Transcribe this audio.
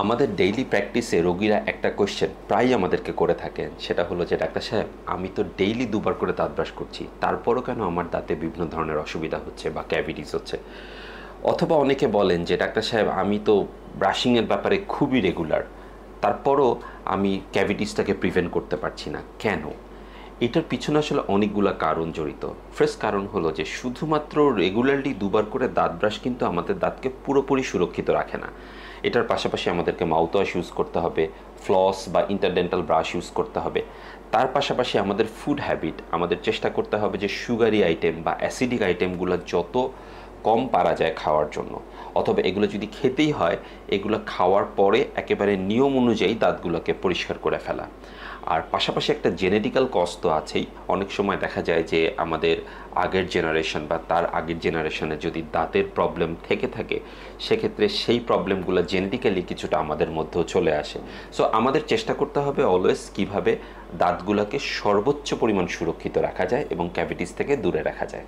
আমাদের ডেইলি প্র্যাকটিসে রোগীরা একটা কোয়েশ্চেন প্রায়ই আমাদেরকে করে থাকেন, সেটা হলো যে ডাক্তার সাহেব, আমি তো ডেইলি দুবার করে দাঁত ব্রাশ করছি, তারপরও কেন আমার দাঁতে বিভিন্ন ধরনের অসুবিধা হচ্ছে বা ক্যাভিটিস হচ্ছে। অথবা অনেকে বলেন যে ডাক্তার সাহেব, আমি তো ব্রাশিংয়ের ব্যাপারে খুবই রেগুলার, তারপরও আমি ক্যাভিটিসটাকে প্রিভেন্ট করতে পারছি না, কেন? এটার পিছনে আসলে অনেকগুলো কারণ জড়িত। ফার্স্ট কারণ হলো যে শুধুমাত্র রেগুলারলি দুবার করে দাঁত ব্রাশ কিন্তু আমাদের দাঁতকে পুরোপুরি সুরক্ষিত রাখে না। এটার পাশাপাশি আমাদেরকে মাউথওয়াশ ইউজ করতে হবে, ফ্লস বা ইন্টারডেন্টাল ব্রাশ ইউজ করতে হবে। তার পাশাপাশি আমাদের ফুড হ্যাবিট, আমাদের চেষ্টা করতে হবে যে সুগারি আইটেম বা অ্যাসিডিক আইটেমগুলো যত কম পারা যায় খাওয়ার জন্য, অথবা এগুলো যদি খেতেই হয় এগুলো খাওয়ার পরে একেবারে নিয়ম অনুযায়ী দাঁতগুলোকে পরিষ্কার করে ফেলা। আর পাশাপাশি একটা জেনেটিক্যাল কজ তো আছেই। অনেক সময় দেখা যায় যে আমাদের আগের জেনারেশন বা তার আগের জেনারেশনে যদি দাঁতের প্রবলেম থেকে থাকে, সেক্ষেত্রে সেই প্রবলেমগুলো জেনেটিক্যালি কিছুটা আমাদের মধ্যেও চলে আসে। সো আমাদের চেষ্টা করতে হবে অলওয়েজ কীভাবে দাঁতগুলোকে সর্বোচ্চ পরিমাণ সুরক্ষিত রাখা যায় এবং ক্যাভিটিস থেকে দূরে রাখা যায়।